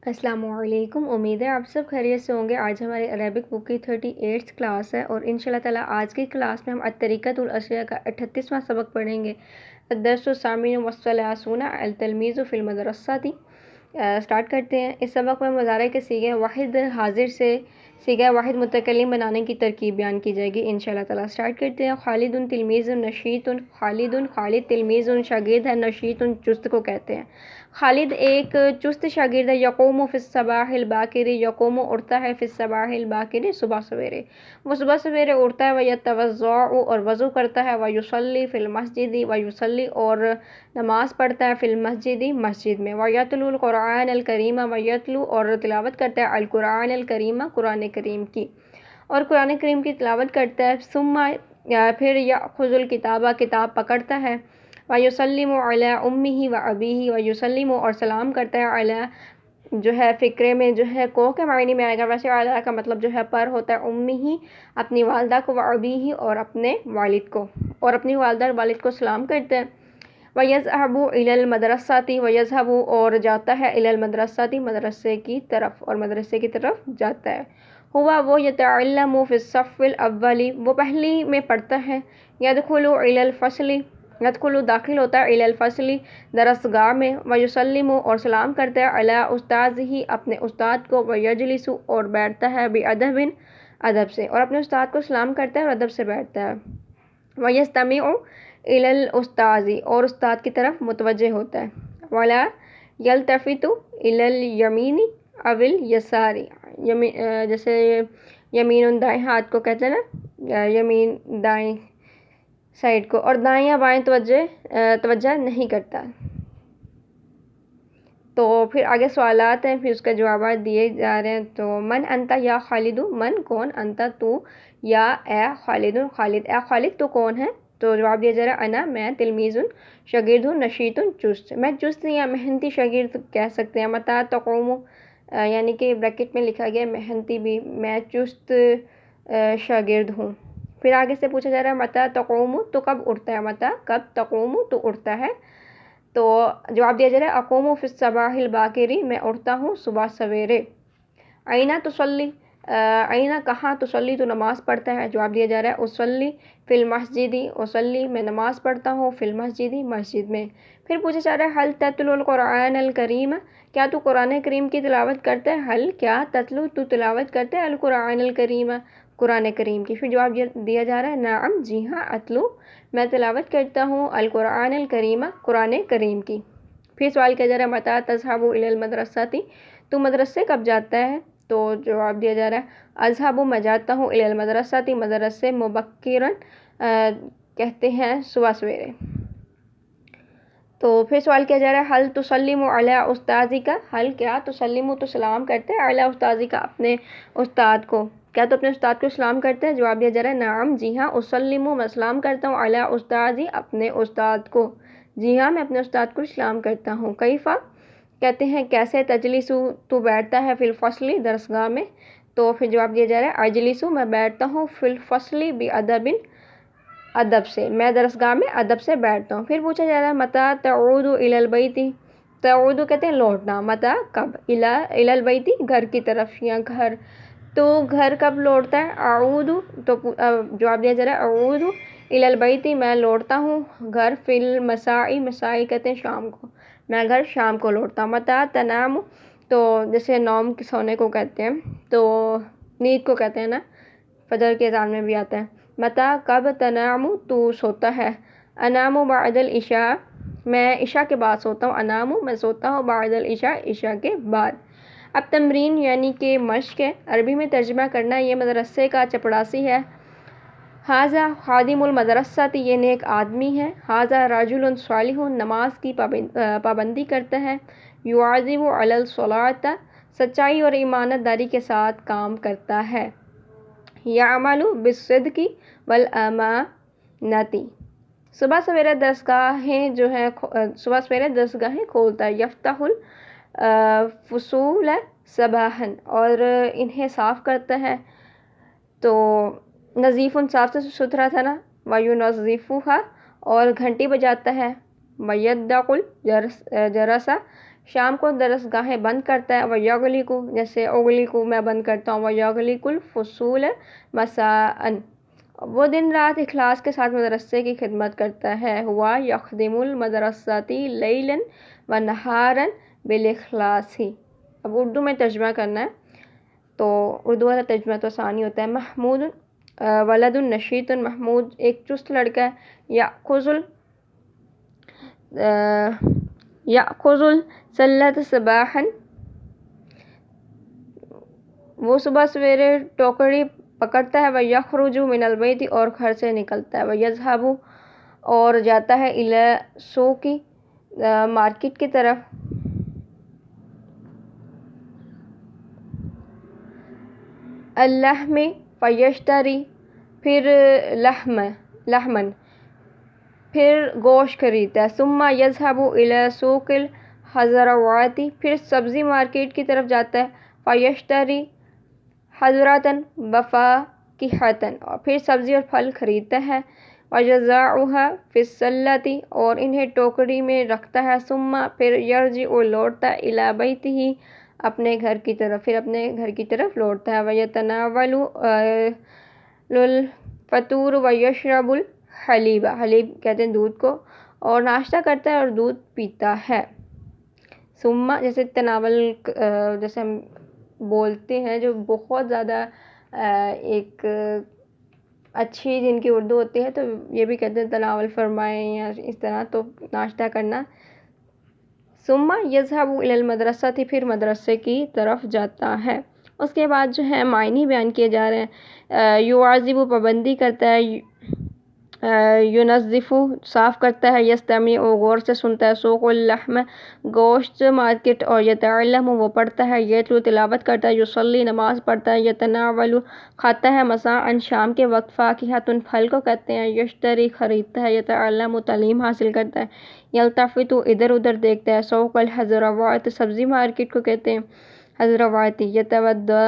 السلام علیکم، امید ہے آپ سب خیریت سے ہوں گے۔ آج ہماری عربک بک کی 38 کلاس ہے اور انشاءاللہ تعالیٰ آج کی کلاس میں ہم الطریقۃ الاشیاء کا 38واں سبق پڑھیں گے۔ الدرس الثامن والثلاثون التلمیذ فی المدرسۃ۔ اسٹارٹ کرتے ہیں۔ اس سبق میں مضارع کے صیغہ واحد حاضر سے صیغہ واحد متکلم بنانے کی ترکیب بیان کی جائے گی انشاءاللہ تعالیٰ۔ اسٹارٹ کرتے ہیں۔ خالد تلمیذ نشیط۔ خالد تلمیذ شاگرد ہے، نشیط چست کو کہتے ہیں۔ خالد ایک چست شاگرد ہے۔ یقوم فی الصباح الباکر، یقوم اٹھتا ہے، فی الصباح الباکر صبح سویرے، وہ صبح سویرے اٹھتا ہے۔ ویتوضا اور وضو کرتا ہے۔ ویصلی فی المسجد، ویصلی اور نماز پڑھتا ہے، فی المسجد مسجد میں۔ ویتلو القرآن الکریم، ویتلو اور تلاوت کرتا ہے، القرآن الکریم قرآن کریم کی، اور قرآن کریم کی تلاوت کرتا ہے۔ ثم پھر یأخذ الکتاب، کتاب پکڑتا ہے۔ وَيُسَلِّمُ عَلَىٰ أُمِّهِ وَأَبِيهِ، وَيُسَلِّمُ اور سلام کرتا ہے، علیٰ جو ہے فقرے میں جو ہے کو کے معنی میں آئے گا، ویسے علیٰ کا مطلب جو ہے پر ہوتا ہے۔ أُمِّهِ اپنی والدہ کو، وَأَبِيهِ اور اپنے والد کو، اور اپنی والدہ اور والد کو سلام کرتا ہے۔ وَيَذْهَبُ إِلَى الْمَدْرَسَةِ، وَيَذْهَبُ اور جاتا ہے، إِلَى الْمَدْرَسَةِ مدرسے کی طرف، اور مدرسے کی طرف جاتا ہے۔ ہوا وہ يَتَعَلَّمُ فِي الصَّفِّ الْأَوَّلِ، وہ پہلی میں پڑھتا ہے۔ يَدْخُلُ إِلَى الْفَصْلِ، يدخل داخل ہوتا ہے، إِلَى الْفَصْلِ درسگاہ میں۔ وَيُسَلِّمُ اور سلام کرتا ہے، علیٰ استاذہ اپنے استاد کو۔ وَيَجْلِسُ اور بیٹھتا ہے، بِأَدَبٍ ادب سے، اور اپنے استاد کو سلام کرتا ہے اور ادب سے بیٹھتا ہے۔ وَيَسْتَمِعُ إِلَى الْأُسْتَاذِ اور استاد کی طرف متوجہ ہوتا ہے۔ وَلَا يَلْتَفِتُ إِلَى الْيَمِينِ أَوِ الْيَسَارِ، جیسے یمین دائیں ہاتھ کو کہتے ہیں نا، یمین دائیں سائڈ کو، اور دائیں یا بائیں توجہ نہیں کرتا۔ تو پھر آگے سوالات ہیں، پھر اس کا جوابات دیے جا رہے ہیں۔ تو من انت یا خالد، من کون، انت تو، یا اے خالد خالد، اے خالد تو کون ہے؟ تو جواب دیا جا رہا ہے انا میں، تلمیذ شاگرد ہوں، نشیط چست، میں چست یا محنتی شاگرد کہہ سکتے ہیں۔ متی تقوم یعنی کہ بریکٹ میں لکھا گیا محنتی بھی، میں چست شاگرد ہوں۔ پھر آگے سے پوچھا جا رہا ہے متی تقوم تو کب اٹھتا ہے، متی کب، تقوم تو اٹھتا ہے۔ تو جواب دیا جا رہا ہے اقوم فی الصباح الباکر، میں اٹھتا ہوں صبح سویرے۔ اینا تصلی، اینا کہاں، تصلی تو نماز پڑھتا ہے۔ جواب دیا جا رہا ہے اصلی فی المسجد، اصلی میں نماز پڑھتا ہوں، فی المسجد مسجد میں۔ پھر پوچھا جا رہا ہے حل تتلو القرآن الکریم، کیا تو قرآن کریم کی تلاوت کرتا ہے؟ حل کیا، تتلو تو تلاوت کرتا ہے، القرآن الکریم قرآن کریم کی۔ پھر جواب دیا جا رہا ہے نعم جی ہاں، اتلو میں تلاوت کرتا ہوں، القرآن الکریم قرآن کریم کی۔ پھر سوال کیا جا رہا ہے متی تذهب إلى المدرسة، تو مدرسے کب جاتا ہے؟ تو جواب دیا جا رہا ہے اذهب میں جاتا ہوں، إلى المدرسة مدرسے، مبکرا کہتے ہیں صبح سویرے۔ تو پھر سوال کیا جا رہا ہے حل تسلم علی استاذک، حل کیا تسلم تو سلام کرتے ہیں، علی استاذک اپنے استاد کو، کیا تو اپنے استاد کو سلام کرتے ہیں؟ جواب دیا جا رہا ہے نعم جی ہاں، اسلم میں سلام کرتا ہوں، علی استاذی اپنے استاد کو، جی ہاں میں اپنے استاد کو سلام کرتا ہوں۔ کیفا کہتے ہیں کیسے، تجلس تو بیٹھتا ہے، فی الفصل درسگاہ میں۔ تو پھر جواب دیا جا رہا ہے اجلس میں بیٹھتا ہوں، فی الفصل بادب ادب سے، میں درسگاہ میں ادب سے بیٹھتا ہوں۔ پھر پوچھا جا رہا ہے متی تعود إلى البیت، تعود کہتے ہیں لوٹنا، متی کب، إلى البیت گھر کی طرف یا گھر، تو گھر کب لوٹتا ہے؟ اعود تو جواب دیا جا رہا ہے اعود إلى البیت میں لوٹتا ہوں گھر، فی المساء، مساء کہتے ہیں شام کو، میں گھر شام کو لوٹتا ہوں۔ متی تنام تو جیسے نوم سونے کو کہتے ہیں، تو نیند کو کہتے ہیں نا، فجر کے اذان میں بھی آتا ہے۔ متی کب تنام تو سوتا ہے، انام بعد العشاء میں عشاء کے بعد سوتا ہوں، انام میں سوتا ہوں، بعد العشاء عشاء کے بعد۔ اب تمرین یعنی کہ مشق ہے، عربی میں ترجمہ کرنا، یہ مدرسے کا چپڑاسی ہے۔ ھذا خادم المدرسۃ، یہ نیک آدمی ہے۔ ھذا رجل صالح، نماز کی پابندی کرتا ہے۔ یواظب علی الصلاۃ، سچائی اور ایمانت داری کے ساتھ کام کرتا ہے۔ یعمل بالصدق والامانۃ، صبح سویرے درسگاہیں جو ہے صبح سویرے درسگاہیں کھولتا ہے۔ یفتح الفصول صباحا، اور انہیں صاف کرتا ہے، تو نظیف صاف ستھرا تھا نا، وینظفها اور گھنٹی بجاتا ہے، ویدق الجرس شام کو درس گاہیں بند کرتا ہے. وَيَغْلِقُ جیسے اغلق میں بند کرتا ہوں. وَيَغْلِقُ الْفُصُولَ مَسَاءً وہ دن رات اخلاص کے ساتھ مدرسے کی خدمت کرتا ہے. ہوا یخدم المدرسۃ لیلا ونہارا بالاخلاص. اب اردو میں ترجمہ کرنا ہے تو اردو والا ترجمہ تو آسانی ہوتا ہے. محمود ولد نشیط. محمود ایک چست لڑکا ہے. یأخذ السلۃ صباحا وہ صبح سویرے ٹوکری پکڑتا ہے. وَيَخْرُجُ مِنَ الْبَيْتِ اور گھر سے نکلتا ہے. وَيَذْهَبُ اور جاتا ہے. إِلَى السُّوقِ مارکیٹ کی طرف. اللحم فیشتری پھر لحمن پھر گوشت خریدتا ہے. ثم یذهب إلى سوق الخضروات پھر سبزی مارکیٹ کی طرف جاتا ہے. فیشتری خضراتا وفواکہۃ اور پھر سبزی اور پھل خریدتا ہے. وَيَضَعُهَا فِي السَّلَّةِ اور انہیں ٹوکری میں رکھتا ہے. ثم پھر یرجع لوٹتا ہے. إِلَى بَيْتِهِ اپنے گھر کی طرف پھر اپنے گھر کی طرف لوٹتا ہے. وَيَتَنَاوَلُ الْفَطُورَ وَيَشْرَبُ الْحَلِيبَ حلیب کہتے ہیں دودھ کو اور ناشتہ کرتا ہے اور دودھ پیتا ہے. ثم جیسے تناول جیسے ہم بولتے ہیں جو بہت زیادہ ایک اچھی جن کی اردو ہوتی ہے تو یہ بھی کہتے ہیں تناول فرمائیں یا اس طرح تو ناشتہ کرنا. ثم یذهب إلى المدرسة پھر مدرسے کی طرف جاتا ہے. اس کے بعد جو ہے معنی بیان کیے جا رہے ہیں. یعذب پابندی کرتا ہے. ینظف صاف کرتا ہے. یستمع غور سے سنتا ہے. سوق اللحم گوشت مارکیٹ اور یتعلم وہ پڑھتا ہے. یتلو تلاوت کرتا ہے. یصلی نماز پڑھتا ہے. یتناول کھاتا ہے. مساء شام کے وقت. فاکہۃ پھل کو کہتے ہیں. یشتری خریدتا ہے. یتعلم تعلیم حاصل کرتا ہے. یلتفت ادھر ادھر دیکھتا ہے. سوق الخضروات سبزی مارکیٹ کو کہتے ہیں حضروات. یتودع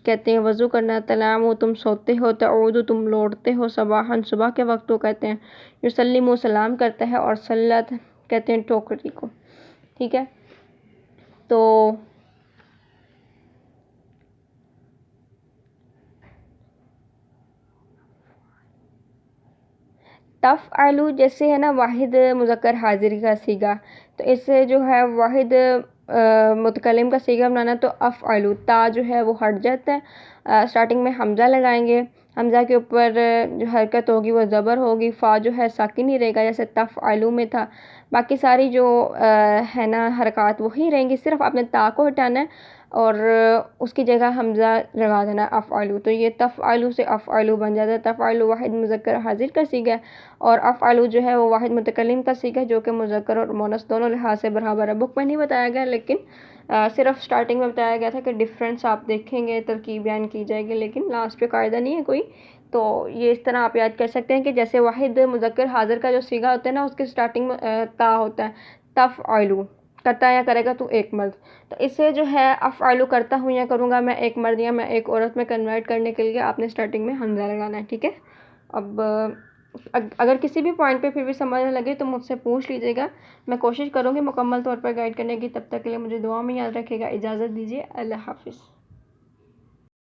کہتے ہیں وضو کرنا. تنام تم سوتے ہو. تعود تم لوٹتے ہو. صباحا صبح کے وقت کو کہتے ہیں. یسلم سلام کرتا ہے. اور سلت کہتے ہیں ٹوکری کو. ٹھیک ہے تو تفعلو جیسے ہے نا واحد مذکر حاضر کا صیغہ تو اس سے جو ہے واحد متکلم کا صیغہ بنانا تو افعلو. تا جو ہے وہ ہٹ جاتا ہے. اسٹارٹنگ میں حمزہ لگائیں گے. حمزہ کے اوپر جو حرکت ہوگی وہ زبر ہوگی. فا جو ہے ساکن ہی رہے گا جیسے تفعلو میں تھا. باقی ساری جو ہے نا حرکات وہی رہیں گی. صرف آپ نے تا کو ہٹانا ہے اور اس کی جگہ حمزہ لگا دینا افعلو. تو یہ تفعلو سے افعلو بن جاتا ہے. تفعلو واحد مذکر حاضر کا صیغہ ہے اور افعلو جو ہے وہ واحد متکلم کا صیغہ ہے جو کہ مذکر اور مؤنث دونوں لحاظ سے برابر ہے. بک میں نہیں بتایا گیا لیکن صرف سٹارٹنگ میں بتایا گیا تھا کہ ڈفرینس آپ دیکھیں گے ترکیب بیان کی جائے گی لیکن لاسٹ پہ قاعدہ نہیں ہے کوئی. تو یہ اس طرح آپ یاد کر سکتے ہیں کہ جیسے واحد مذکر حاضر کا جو صیغہ ہوتا ہے نا اس کی سٹارٹنگ میں تا ہوتا ہے. تفعلو کرتا ہے یا کرے گا تو ایک مرد. تو اسے جو ہے افعلو کرتا ہوں یا کروں گا میں ایک مرد یا میں ایک عورت میں کنورٹ کرنے کے لیے آپ نے سٹارٹنگ میں حمزہ لگانا ہے. ٹھیک ہے. اب اگر کسی بھی پوائنٹ پہ پھر بھی سمجھ نہ لگے تو مجھ سے پوچھ لیجیے گا. میں کوشش کروں گی مکمل طور پر گائیڈ کرنے کی. تب تک کے لیے مجھے دعا میں یاد رکھے گا. اجازت دیجیے. اللہ حافظ.